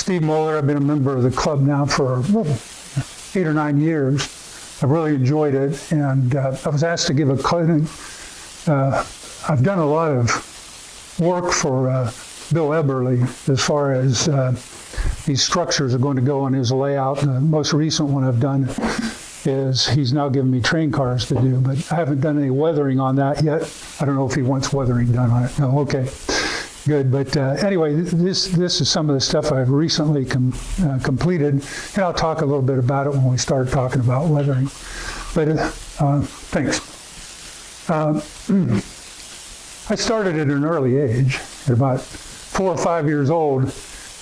Steve Muller. I've been a member of the club now for 8 or 9 years. I've really enjoyed it, and I was asked to give a clinic. I've done a lot of work for Bill Eberly as far as these structures are going to go on his layout. The most recent one I've done is he's now given me train cars to do, but I haven't done any weathering on that yet. I don't know if he wants weathering done on it. No, okay, good. But anyway, this is some of the stuff I've recently completed, and I'll talk a little bit about it when we start talking about weathering. But thanks. I started at an early age. At about 4 or 5 years old,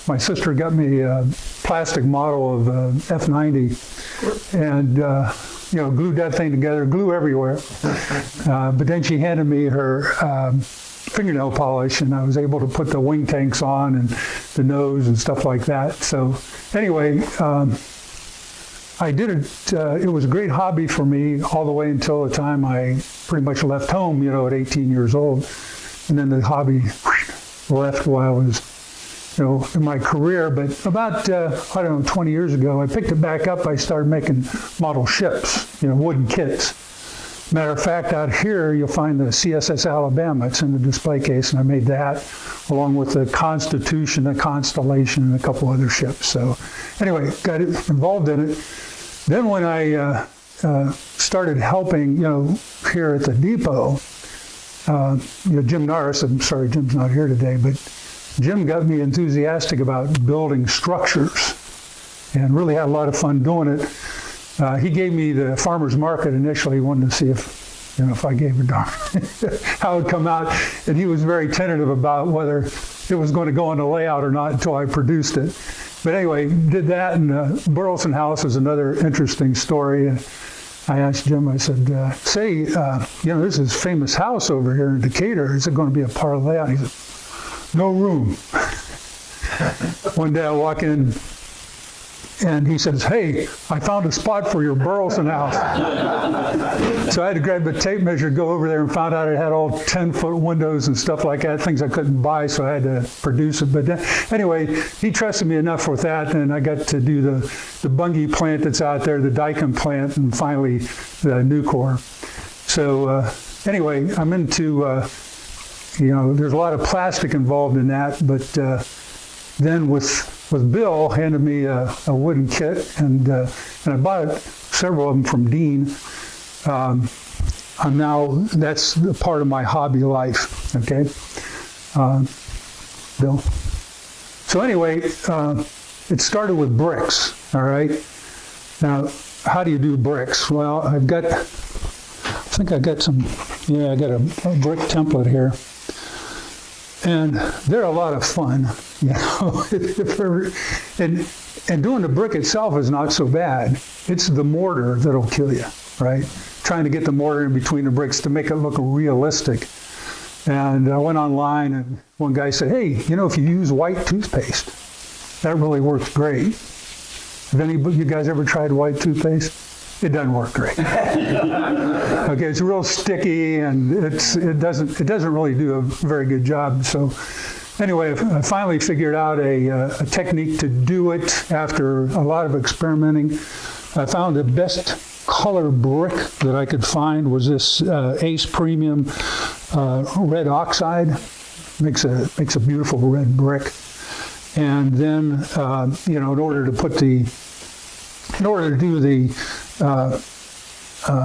my sister got me a plastic model of F90 and glued that thing together, glue everywhere. But then she handed me her fingernail polish, and I was able to put the wing tanks on and the nose and stuff like that. So anyway, I did it. It was a great hobby for me all the way until the time I pretty much left home, at 18 years old. And then the hobby left while I was, in my career. But about, 20 years ago, I picked it back up. I started making model ships, wooden kits. Matter of fact, out here, you'll find the CSS Alabama. It's in the display case, and I made that along with the Constitution, the Constellation, and a couple other ships. So anyway, got involved in it. Then when I started helping, here at the depot, Jim Norris, I'm sorry, Jim's not here today, but Jim got me enthusiastic about building structures and really had a lot of fun doing it. He gave me the farmer's market initially. He wanted to see if I gave a darn how it would come out. And he was very tentative about whether it was going to go on the layout or not until I produced it. But anyway, did that, and Burleson House is another interesting story. I asked Jim, I said, there's this famous house over here in Decatur. Is it going to be a part of the layout? He said, no room. One day I walk in, and he says, hey, I found a spot for your Burleson House. So I had to grab the tape measure, go over there, and found out it had all 10-foot windows and stuff like that, things I couldn't buy, so I had to produce it. But anyway, he trusted me enough with that, and I got to do the Bungie plant that's out there, the Daikin plant, and finally the Nucor. So anyway, I'm into, there's a lot of plastic involved in that, but then with Bill handed me a wooden kit, and I bought several of them from Dean. That's a part of my hobby life, okay? Bill. So anyway, it started with bricks, all right? Now, how do you do bricks? Well, I got a brick template here. And they're a lot of fun, and doing the brick itself is not so bad. It's the mortar that'll kill you, right? Trying to get the mortar in between the bricks to make it look realistic. And I went online, and one guy said, hey, if you use white toothpaste, that really works great. Have any of you guys ever tried white toothpaste? It doesn't work great. Okay, it's real sticky, and it doesn't really do a very good job. So anyway, I finally figured out a technique to do it after a lot of experimenting. I found the best color brick that I could find was this Ace Premium red oxide. Makes a beautiful red brick. And then in order to do the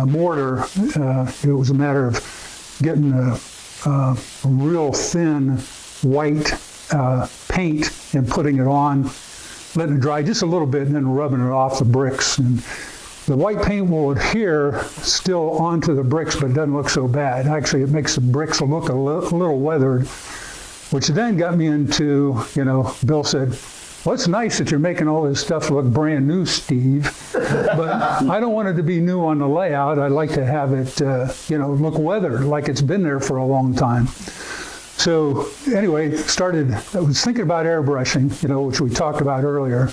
mortar, it was a matter of getting a real thin white paint and putting it on, letting it dry just a little bit, and then rubbing it off the bricks. And the white paint will adhere still onto the bricks, but it doesn't look so bad. Actually, it makes the bricks look a little weathered, which then got me into, Bill said, well, it's nice that you're making all this stuff look brand new, Steve, but I don't want it to be new on the layout. I'd like to have it, look weathered, like it's been there for a long time. So anyway, I was thinking about airbrushing, which we talked about earlier,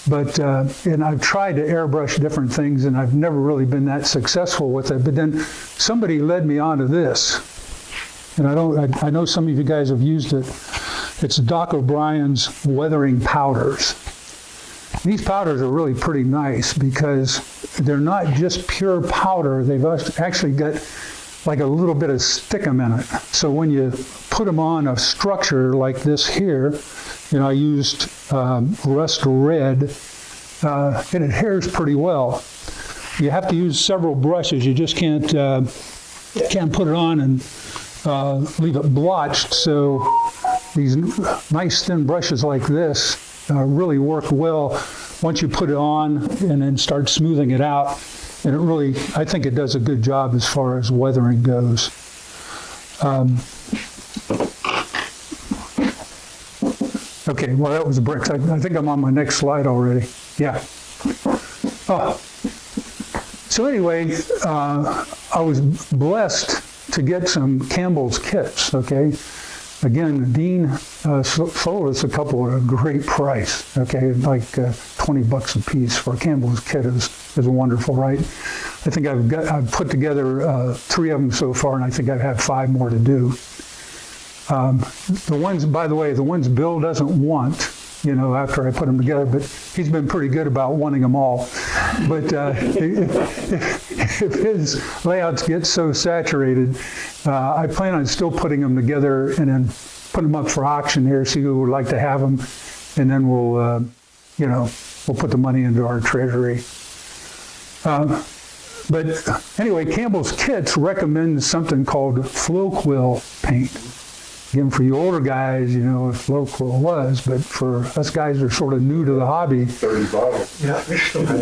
but, and I've tried to airbrush different things, and I've never really been that successful with it. But then somebody led me onto this, and I know some of you guys have used it. It's Doc O'Brien's weathering powders. These powders are really pretty nice because they're not just pure powder. They've actually got like a little bit of stickum in it. So when you put them on a structure like this here, I used rust red, it adheres pretty well. You have to use several brushes. You just can't put it on and leave it blotched. So these nice thin brushes like this really work well once you put it on and then start smoothing it out. And it really, I think it does a good job as far as weathering goes. Okay, well, that was bricks. I think I'm on my next slide already. Yeah. Oh. So anyway, I was blessed to get some Campbell's kits, okay? Again, Dean sold us a couple at a great price, okay? Like $20 a piece for a Campbell's kit is wonderful, right? I think I've put together 3 of them so far, and I think I have 5 more to do. The ones, by the way, the ones Bill doesn't want, after I put them together, but he's been pretty good about wanting them all. But if his layouts get so saturated, I plan on still putting them together and then put them up for auction here, see who would like to have them, and then we'll put the money into our treasury. But anyway, Campbell's Kits recommends something called Floquil paint. Again, for you older guys, what Floquil was, but for us guys who are sort of new to the hobby. 30 bottles.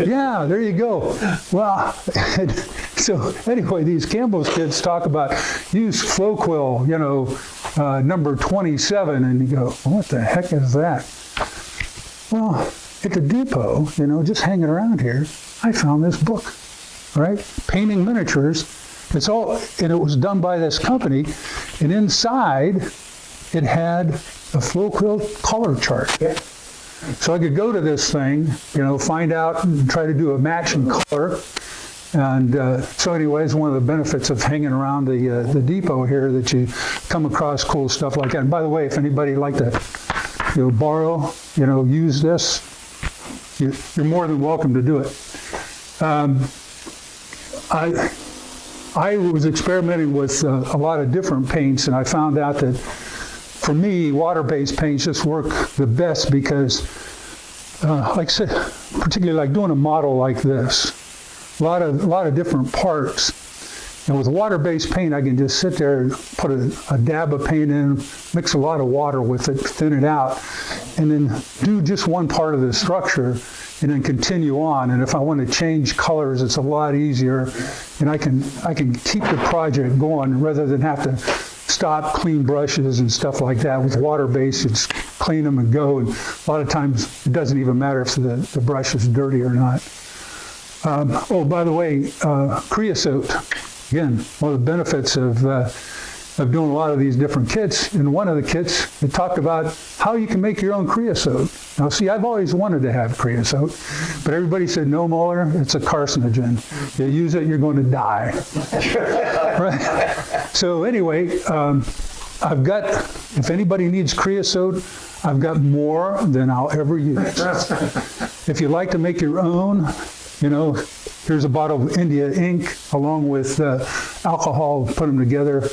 Yeah, there you go. Well, so anyway, these Campbell's Kits talk about use Floquil, number 27, and you go, well, what the heck is that? Well, at the depot, just hanging around here, I found this book, right? Painting Miniatures. It's all, and it was done by this company, and inside it had a Floquil color chart. Yeah. So I could go to this thing, find out and try to do a matching color. And so anyways, one of the benefits of hanging around the depot here that you come across cool stuff like that. And by the way, if anybody would like to borrow, use this, you're more than welcome to do it. I was experimenting with a lot of different paints, and I found out that for me, water-based paints just work the best because, like I said, particularly like doing a model like this, a lot of different parts. And with water-based paint, I can just sit there and put a dab of paint in, mix a lot of water with it, thin it out, and then do just one part of the structure, and then continue on. And if I want to change colors, it's a lot easier, and I can keep the project going rather than have to stop, clean brushes and stuff like that. With water-based, it's clean them and go. And a lot of times, it doesn't even matter if the brush is dirty or not. Oh, by the way, creosote. Again, one of the benefits of doing a lot of these different kits. In one of the kits, it talked about how you can make your own creosote. Now, see, I've always wanted to have creosote, but everybody said, no, Muller, it's a carcinogen. You use it, you're going to die. Right? So anyway, I've got, if anybody needs creosote, I've got more than I'll ever use. If you'd like to make your own, here's a bottle of India ink along with alcohol, put them together,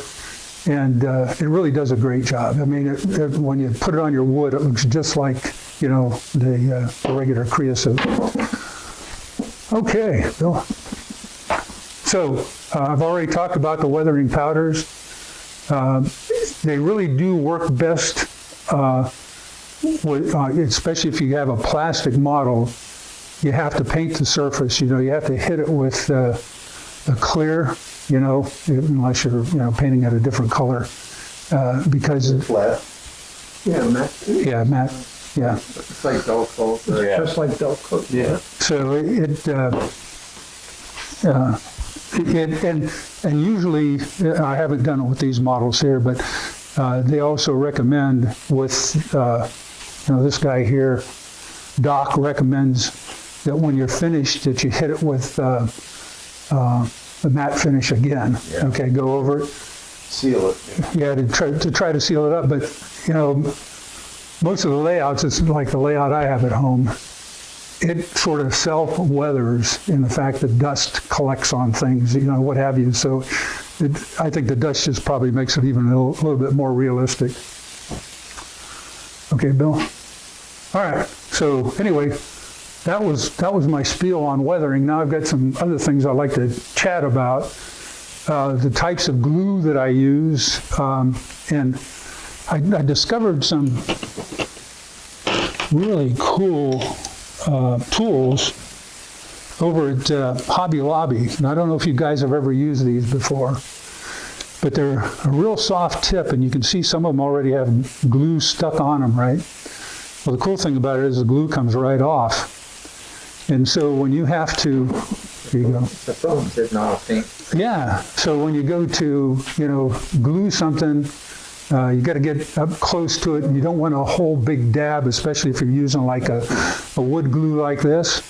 and it really does a great job. I mean, when you put it on your wood, it looks just like, the regular creosote. Okay, Bill. So I've already talked about the weathering powders. They really do work best, especially if you have a plastic model. You have to paint the surface, you have to hit it with a clear, unless you're, painting at a different color, because it's flat. Yeah, matte. Yeah, matte. Yeah. It's like dull coat. Yeah. Just like dull coat. Yeah. So and usually I haven't done it with these models here, but they also recommend with this guy here, Doc recommends that when you're finished, that you hit it with the matte finish again. Yeah. Okay, go over it. Seal it. Yeah, to try to seal it up. But most of the layouts, it's like the layout I have at home. It sort of self-weathers in the fact that dust collects on things, what have you. So I think the dust just probably makes it even a little bit more realistic. Okay, Bill? All right, so anyway, that was my spiel on weathering. Now I've got some other things I'd like to chat about. The types of glue that I use, and I discovered some really cool tools over at Hobby Lobby. And I don't know if you guys have ever used these before, but they're a real soft tip, and you can see some of them already have glue stuck on them, right? Well, the cool thing about it is the glue comes right off. And so when you have to, here you go. The film did not think. Yeah, so when you go to, glue something, you got to get up close to it, and you don't want a whole big dab, especially if you're using like a wood glue like this.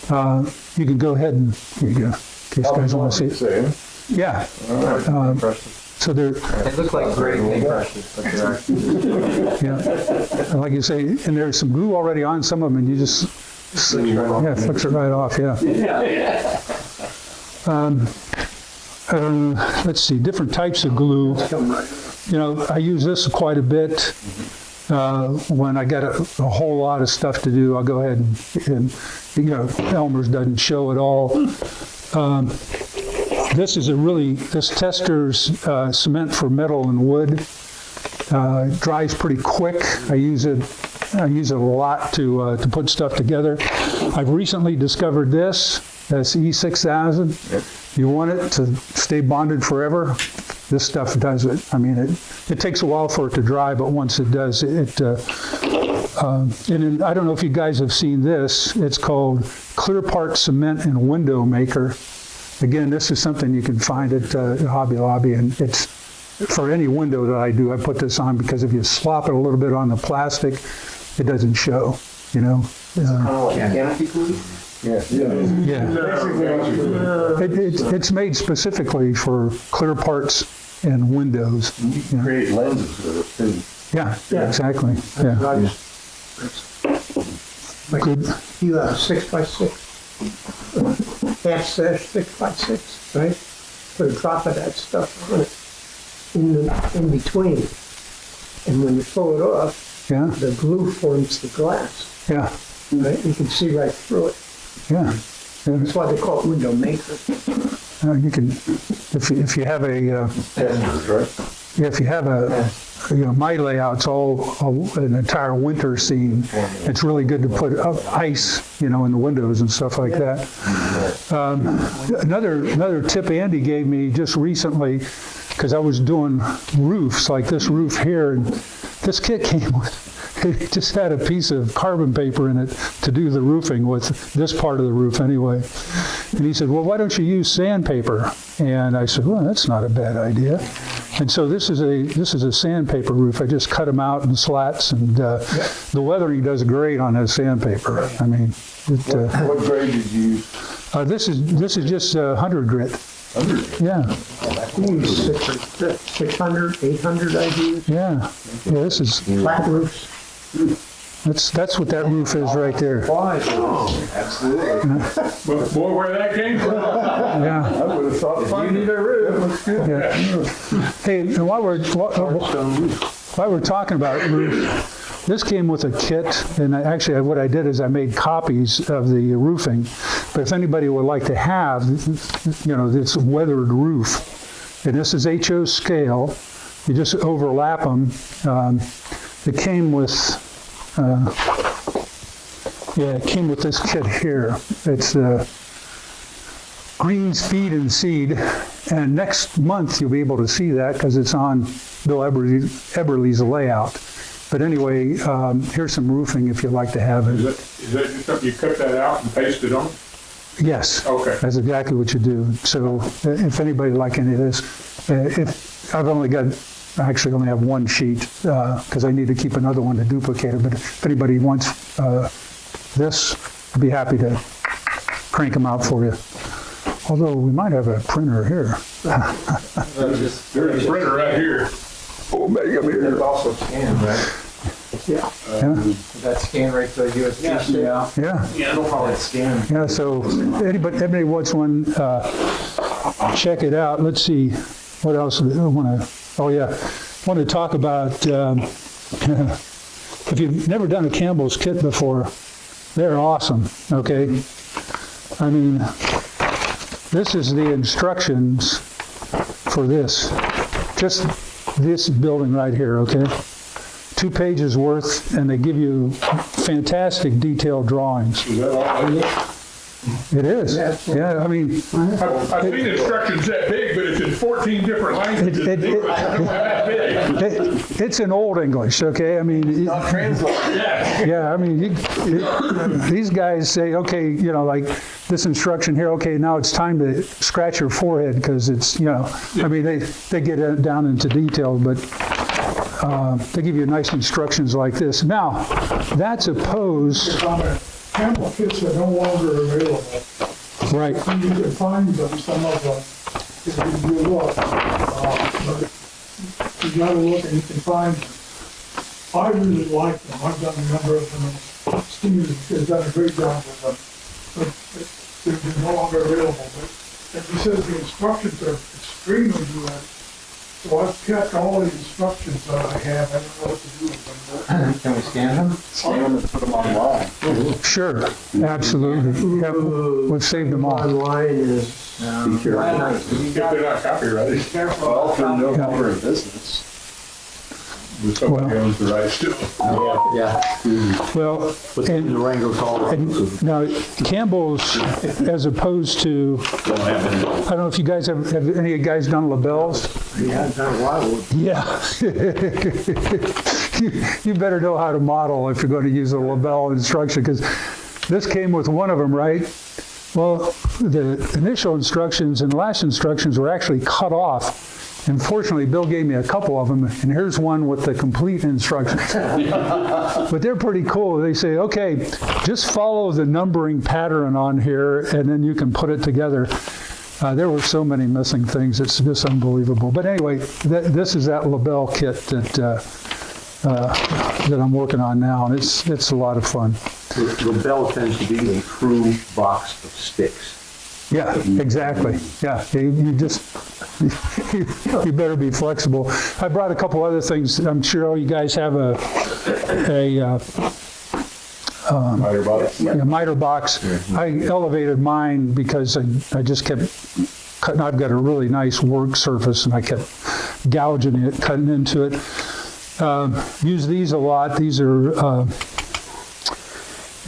You can go ahead and, here you go, in case you guys want to see it. Yeah. So they're, They look like great paintbrushes, but they're actually yeah, like you say, and there's some glue already on some of them, and you just, flicks it right off, yeah. Let's see, different types of glue. I use this quite a bit. When I got a whole lot of stuff to do, I'll go ahead and Elmer's doesn't show at all. This Tester's cement for metal and wood. It dries pretty quick. I use it a lot to put stuff together. I've recently discovered this. That's E6000. You want it to stay bonded forever? This stuff does it. I mean, it takes a while for it to dry, but once it does, and I don't know if you guys have seen this. It's called Clear Part Cement and Window Maker. Again, this is something you can find at Hobby Lobby, and it's for any window that I do. I put this on because if you slop it a little bit on the plastic, it doesn't show. canopy glue. Yeah. It's made specifically for clear parts and windows. You can create lenses with it too. Yeah, exactly. Yeah. Good. You have a 6x6, half sash 6x6, right? Put a drop of that stuff on it in between. And when you pull it off, Yeah, the glue forms the glass, yeah, right? You can see right through it. yeah. That's why they call it window maker. You can, if you have a, Testers, right? if you have a, my layout's all an entire winter scene. It's really good to put ice, in the windows and stuff like that. Another tip Andy gave me just recently, because I was doing roofs, like this roof here, and this kit came with, it just had a piece of carbon paper in it to do the roofing with this part of the roof anyway. And he said, well, why don't you use sandpaper? And I said, well, that's not a bad idea. And so this is a sandpaper roof. I just cut them out in slats, and the weathering does great on that sandpaper. I mean, What grade did you use? this is just 100 grit. 100? Yeah, You use 600, 800 ideas, yeah. This is flat roofs. that's what that roof is right there. Absolutely. But boy, where that came from. Yeah. I would have thought finding a roof looks good. Yeah. Hey, and while we're talking about roof, this came with a kit, and actually what I did is I made copies of the roofing. But if anybody would like to have, this weathered roof, and this is HO scale, you just overlap them. It came with, it came with this kit here. It's Greens Feed and Seed, and next month you'll be able to see that because it's on Bill Eberly's layout. But anyway, here's some roofing if you'd like to have it. Is that just something you cut that out and paste it on? Yes. Okay. That's exactly what you do. So if anybody would like any of this, if I've only have one sheet because I need to keep another one to duplicate it. But if anybody wants this, I'd be happy to crank them out for you. Although we might have a printer here. There's a printer right here. Oh, maybe I'm here. It's also scanned, right? Yeah. Yeah, That scan right to the USB stick? Yeah. yeah. Yeah, no problem. Scan. Yeah, so anybody wants one, check it out. Let's see, what else do I want to, oh yeah, want to talk about, if you've never done a Campbell's kit before, they're awesome, okay? I mean, this is the instructions for this, just this building right here, okay? 2 pages worth, and they give you fantastic detailed drawings. Is that all in it? It is. Yeah, I mean, I've seen instructions that big, but it's in 14 different languages. It- it- That big. it's in Old English, okay? I mean, Not translate. Yeah. yeah, I mean, these guys say, okay, you know, like this instruction here, okay, now it's time to scratch your forehead because it's, you know, I mean, they get it down into detail, but they give you nice instructions like this. Now, that's opposed, Campbell kits are no longer available. right, You can find them, some of them, if you look. But you gotta look and you can find them. I really like them. I've done a number of them. And Steve has done a great job with them. But they're no longer available. But as he says, the instructions are extremely good. So I've kept all the instructions that I have. I don't know what to do with them. Can we scan them? Scan them and put them online. sure, absolutely. Yep, we've saved them all. Online is, Be careful. If they're not copyrighted, Well, if they're no longer in business. somebody owns the rights to it. Yeah. Well, and Durango call. And now, Campbell's, as opposed to, I don't know if you guys have any of you guys done labels? yeah, done a while. Yeah. You better know how to model if you're going to use a label instruction, because this came with one of them, right? Well, the initial instructions and last instructions were actually cut off. And fortunately, Bill gave me a couple of them, and here's one with the complete instructions. But they're pretty cool. They say, okay, just follow the numbering pattern on here, and then you can put it together. There were so many missing things. It's just unbelievable. But anyway, this is that label kit that I'm working on now, and it's a lot of fun. The bell tends to be a true box of sticks. Yeah, exactly. Yeah, you just, you better be flexible. I brought a couple other things. I'm sure all you guys have a Miter box. miter box. I elevated mine because I just kept cutting. I've got a really nice work surface, and I kept gouging it, cutting into it. Use these a lot. These are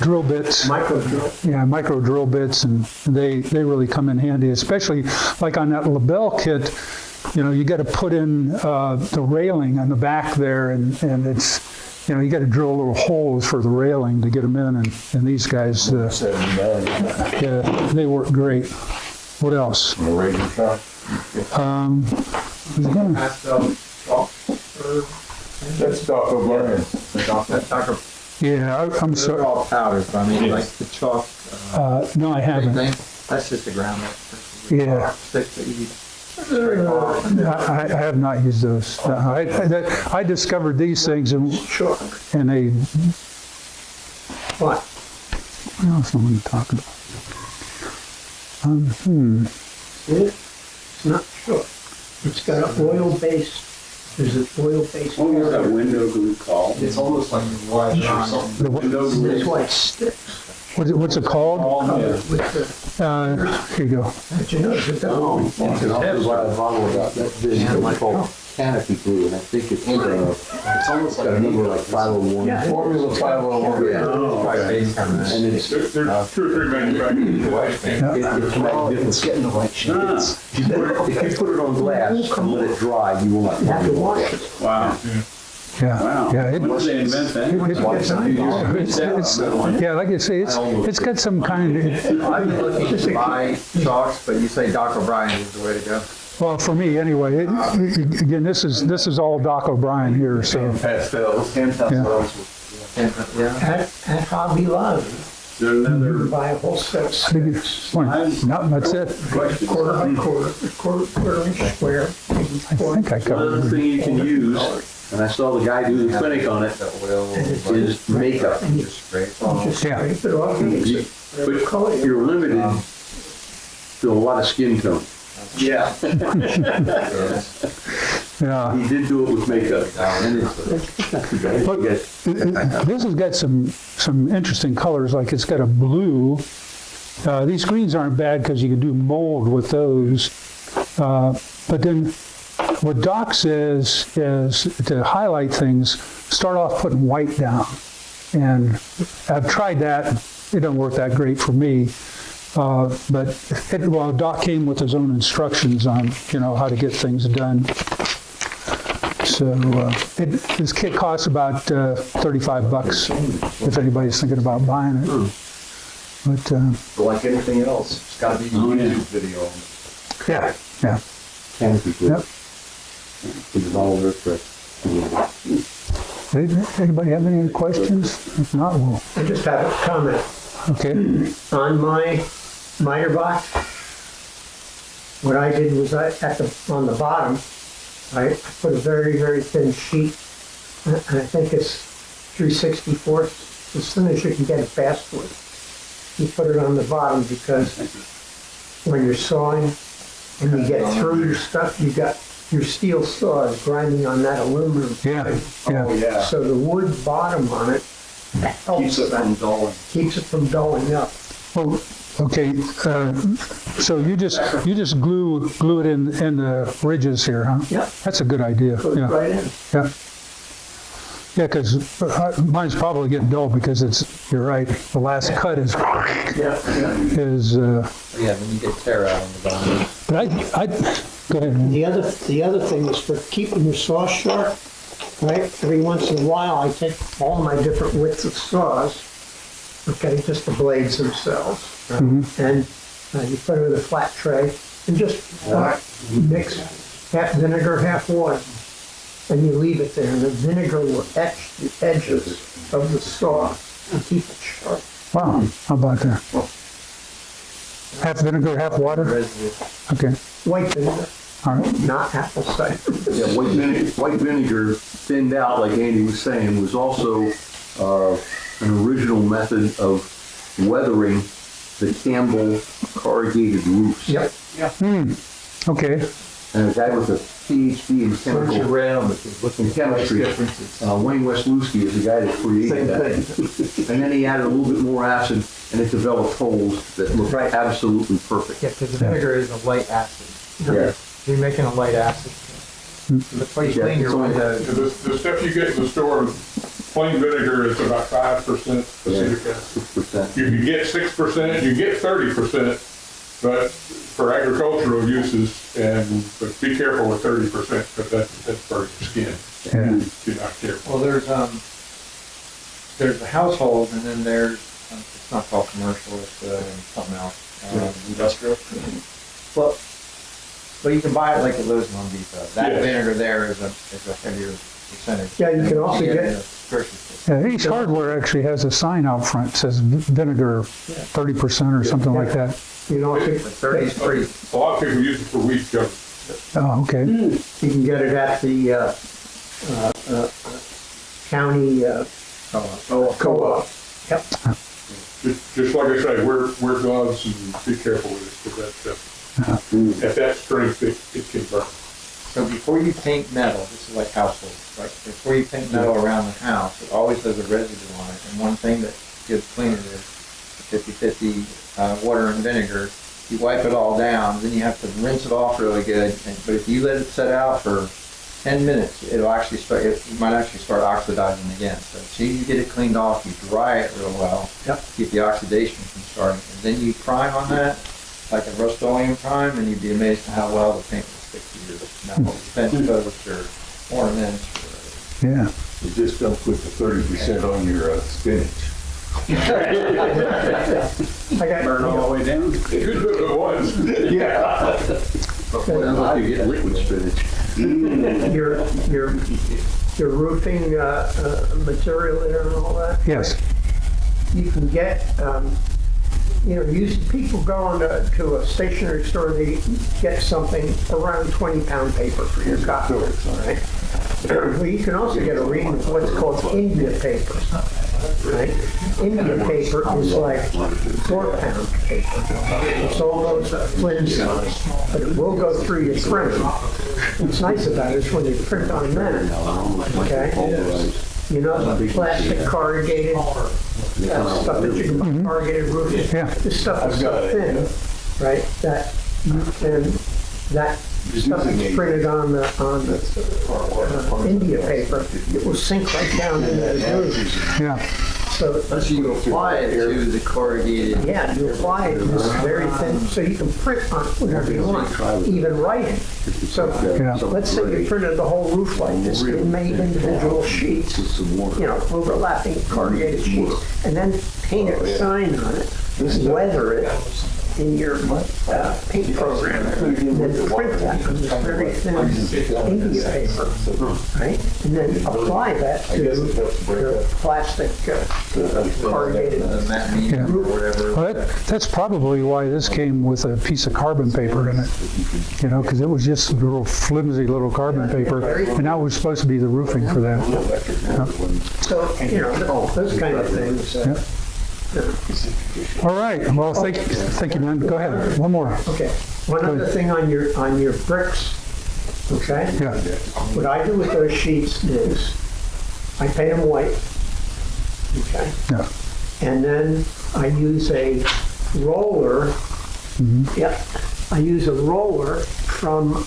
drill bits. Micro drill. Yeah, micro drill bits, and they really come in handy, especially like on that label kit. You know, you got to put in the railing on the back there, and it's, you know, you got to drill little holes for the railing to get them in, and these guys, yeah, they work great. What else? A razor sharp. That's Dr. O'Brien. Yeah, I'm They're sorry. all powders, but I mean, like the chalk No, I haven't. thing, that's just a ground. Yeah. Sticks that you I have not used those. I discovered these things, and they. What? What else am I going to talk about? It's not short. It's got an oil-based, there's an oil-based. What was that window glue called? It's almost like a wash or something. The, Window glue. It's like sticks. what's it called? With the, Here you go. but you notice it doesn't. It's a bottle about that big, it's called canopy glue, and I think it's almost got a number like 501. Yeah. Formula 501. Yeah. And it's There's 2 or 3 manufacturers. it's magnificent. It's getting the white sheet. If you put it on glass and let it dry, you will not You have find to it. wash it. Wow. Yeah. Wow. Yeah. When did they invent that? Yeah, like I say, it's got some kind of. I've been looking to buy chalks, but you say Doc O'Brien is the way to go. Well, for me anyway. Again, this is all Doc O'Brien here, so. Pastels. And pastels. Yeah. At Hobby Lobby, There's you another buy a whole set of I think sticks. it's, no, that's it. question. Quarter by quarter, quarter inch square. I think I Another covered it. thing you can use, and I saw the guy do the clinic on it, The oil. is makeup. Just spray it off. Just Yeah. scrape it off, and mix it. Whatever color But you you're limited to a lot of skin tone. Yeah. Yeah. He did do it with makeup. And it's Look, this has got some interesting colors, like it's got a blue. These greens aren't bad because you can do mold with those. But then what Doc says is to highlight things, start off putting white down. And I've tried that. It doesn't work that great for me. But Doc came with his own instructions on, how to get things done. So this kit costs about $35 if anybody's thinking about buying it. But But like anything else, it's gotta be a YouTube video. yeah. canopy glue. Yep. It was all over for Anybody have any questions? If not, we'll, I just have a comment. okay. On my miter box, what I did was on the bottom, I put a very, very thin sheet, and I think it's 3/64, as thin as you can get it fast with. You put it on the bottom because when you're sawing and you get through your stuff, you got your steel saw is grinding on that aluminum. Yeah, Oh, yeah. yeah. So the wood bottom on it helps Keeps it from dulling. keeps it from dulling up. Well, okay, so you just glue it in the ridges here, huh? Yep. That's a good idea. Goes Yeah, right in. yeah. Yeah, because mine's probably getting dull because you're right, the last cut is, Yeah, yeah. Yeah, then you get tear out on the bottom. but I go ahead. man. The other thing is for keeping your saw sharp, right? Every once in a while, I take all my different widths of saws, okay, just the blades themselves, right? And you put it in a flat tray and just mix half vinegar, half water, and you leave it there, and the vinegar will etch the edges of the saw and keep it sharp. Wow, how about that? Half vinegar, half water? Residue. Okay, White vinegar, all right. not apple cider. Yeah, white vinegar thinned out, like Andy was saying, was also an original method of weathering the Campbell corrugated roofs. Yep. Okay, And a guy with a PhD in chemical around, in chemistry, Wayne Westlowski is the guy that created that. And then he added a little bit more acid, and it developed holes that look Right. absolutely perfect. Yeah, because the vinegar is a light acid. Yeah. You're making a light acid. That's why you Yeah, clean your it's only- windows. The stuff you get in the store, plain vinegar is about 5% acetic acid. 6%. You can get 6%, you can get 30%, but for agricultural uses, but be careful with 30%, because that's for your skin. yeah. If you're not careful. Well, there's a household, and then there's, it's not called commercial, it's something else. Industrial. Well, you can buy it like at Lowe's and Home Depot. That Yes. vinegar there is a heavier percentage. Yeah, you can also in get- a grocery store. Yeah, Ace Hardware actually has a sign out front that says vinegar 30% or something like that. You know, But 30 is pretty, A lot of people use it for weed cover. Oh, okay. you can get it at the county co-op. Yep. Just like I say, wear gloves and be careful with it, because that stuff, at that strength, it can burn. so before you paint metal, this is like household, right? Before you paint metal around the house, it always has a residue on it. And one thing that gives cleaner is 50/50 water and vinegar. You wipe it all down, then you have to rinse it off really good. But if you let it set out for 10 minutes, you might actually start oxidizing again. So as soon as you get it cleaned off, you dry it real well. Yep. Keep the oxidation from starting. And then you prime on that, like a Rust-Oleum prime, and you'd be amazed at how well the paint will stick to your fence posts or ornaments. Yeah. You just don't put the 30% on your spinach. I got, Burn all the way down. Good if it was. Yeah. How do you get liquid spinach? your roofing material there and all that. Yes. You can get, people go on to a stationery store, they get something around 20-pound paper for your copiers, all right? Well, you can also get a reading of what's called India paper, right? India paper is like 4-pound paper. It's almost flimsy, but it will go through your printer. What's nice about it is when you print on that, okay? You know, the plastic corrugated stuff that you can buy, corrugated roof. Yeah. This stuff is so thin, right, that you can, that stuff that's printed on the India paper, it will sink right down into the groove. Yeah. So, So you apply it to the corrugated. yeah, you apply it in this very thin, so you can print on whatever you want, even writing. So, Yeah. let's say you printed the whole roof like this, and made individual sheets, you know, overlapping corrugated sheets, and then paint a sign on it, weather it in your paint program, and then print that on this very thin India paper, right? And then apply that to your plastic corrugated That medium or whatever. Well, that's probably why this came with a piece of carbon paper in it, you know, because it was just a little flimsy little carbon paper, and that was supposed to be the roofing for that. So, you know, those kind of things. All right, well, thank you, man. Go ahead, one more. Okay, one other thing on your bricks, okay? Yeah, What I do with those sheets is I paint them white, okay? yeah, And then I use a roller, yep, I use a roller from,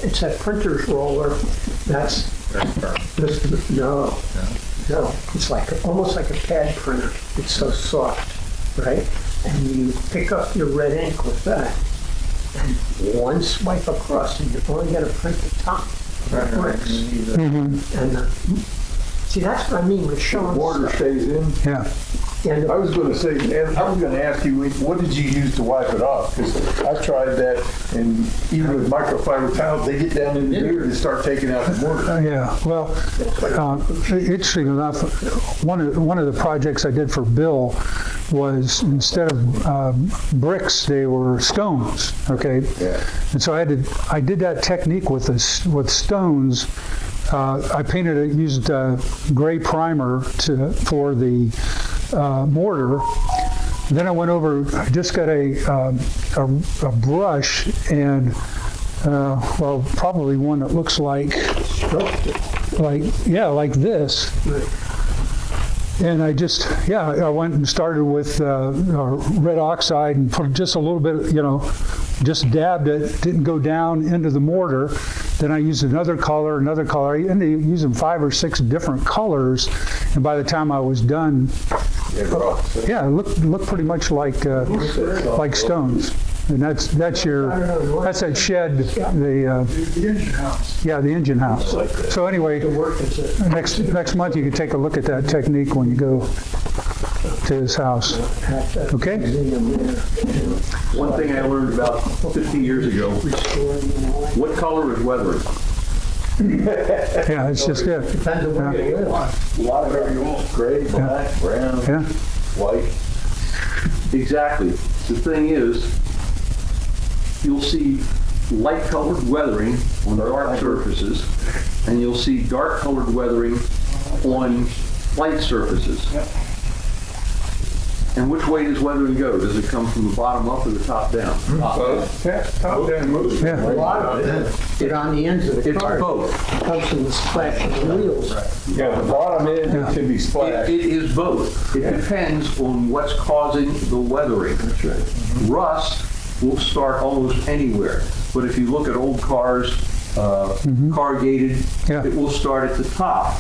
it's a printer's roller that's, no, it's like, almost like a pad printer. It's so soft, right? And you pick up your red ink with that, and one swipe across, and you're only gonna print the top of the bricks. And, see, that's what I mean with showing Water stuff. stays in. yeah. And I was gonna say, and I was gonna ask you, what did you use to wipe it off? Because I've tried that, and even with microfiber towels, they get down in the dirt and start taking out the mortar. Yeah, well, interesting enough, one of the projects I did for Bill was instead of bricks, they were stones. Okay, Yeah. and so I did that technique with stones. I painted it, used gray primer for the mortar. Then I went over, I just got a brush and, well, probably one that looks like this. And I just, I went and started with red oxide and put just a little bit, you know, just dabbed it, didn't go down into the mortar. Then I used another color. I ended up using 5 or 6 different colors. And by the time I was done, it looked pretty much like stones. And that's that shed, the engine house. the engine house. So anyway, next month you can take a look at that technique when you go to his house. Okay? One thing I learned about 50 years ago, what color is weathering? Yeah, it's just it. depends on where you live. A lot of whatever you want, gray, black, brown, Yeah. white. Exactly. The thing is, you'll see light colored weathering on dark surfaces, and you'll see dark colored weathering on light surfaces. And which way does weathering go? Does it come from the bottom up or the top down? Top down most. Yeah. A lot of it, get on the ends of the It's car. both. It comes from the splash of the wheels. Yeah, the bottom end it can be splashed. It is both. It depends on what's causing the weathering. That's right. Rust will start almost anywhere. But if you look at old cars, corrugated, Yeah. it will start at the top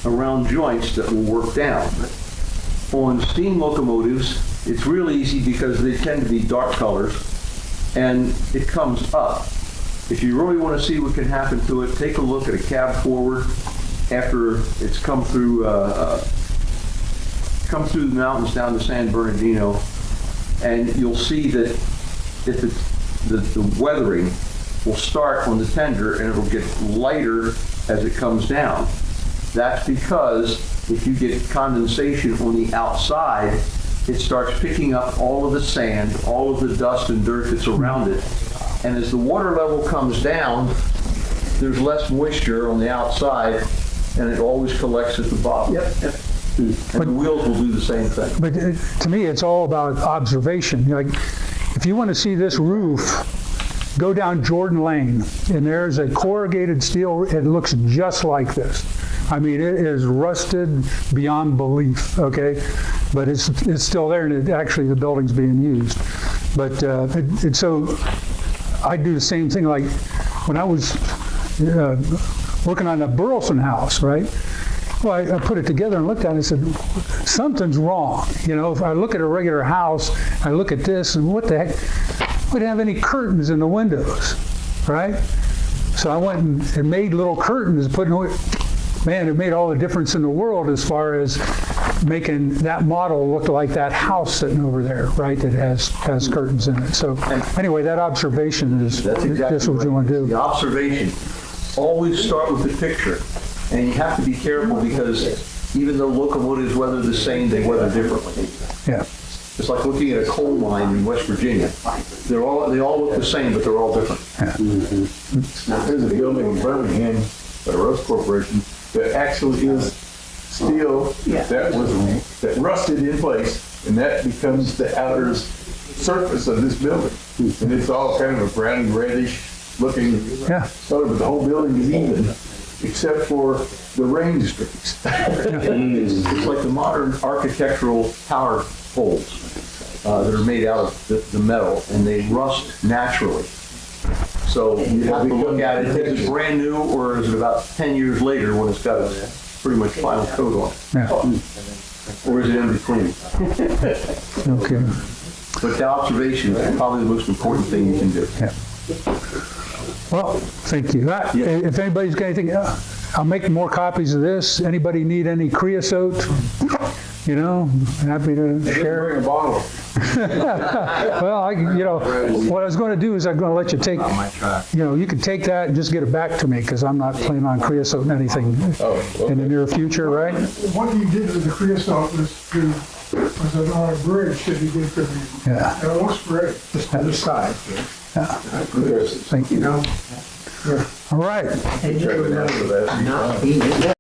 around joints that will work down. On steam locomotives, it's really easy because they tend to be dark colors and it comes up. If you really want to see what can happen to it, take a look at a cab forward after it's come through the mountains down to San Bernardino, and you'll see that if the weathering will start on the tender and it'll get lighter as it comes down. That's because if you get condensation on the outside, it starts picking up all of the sand, all of the dust and dirt that's around it. And as the water level comes down, there's less moisture on the outside, and it always collects at the bottom. Yep, yep. And the wheels will do the same thing. But to me, it's all about observation. Like, if you want to see this roof, go down Jordan Lane, and there's a corrugated steel. It looks just like this. I mean, it is rusted beyond belief. Okay, but it's still there, and actually the building's being used. But so I do the same thing. Like when I was working on the Burleson house, right? Well, I put it together and looked at it and said, something's wrong. You know, if I look at a regular house, I look at this, and what the heck? We didn't have any curtains in the windows, right? So I went and made little curtains, man, it made all the difference in the world as far as making that model look like that house sitting over there, right, that has curtains in it. So anyway, that observation is That's exactly what you want to do. The observation. Always start with the picture. And you have to be careful because even though locomotives weather the same, they weather differently. Yeah. It's like looking at a coal mine in West Virginia. They all look the same, but they're all different. There's a building in Birmingham, by the Rose Corporation, that actually is steel that rusted in place, and that becomes the outer surface of this building. And it's all kind of a browny reddish looking color, but the whole building is even, except for the rain streaks. It's like the modern architectural power poles that are made out of the metal, and they rust naturally. So you have to look at it, is it brand new, or is it about 10 years later when it's got a pretty much final coat on it? Yeah. Or is it in between? Okay. But the observation is probably the most important thing you can do. Yeah. Well, thank you. If anybody's got anything, I'll make more copies of this. Anybody need any creosote? You know, happy to share. Bring a bottle. Well, what I was going to do is I'm going to let you take, you can take that and just get it back to me because I'm not planning on creosoting anything in the near future, right? What you did with the creosote was on a bridge that you did for me. Yeah. And it looks great, just to the side. Thank you. All right. Check it out for that.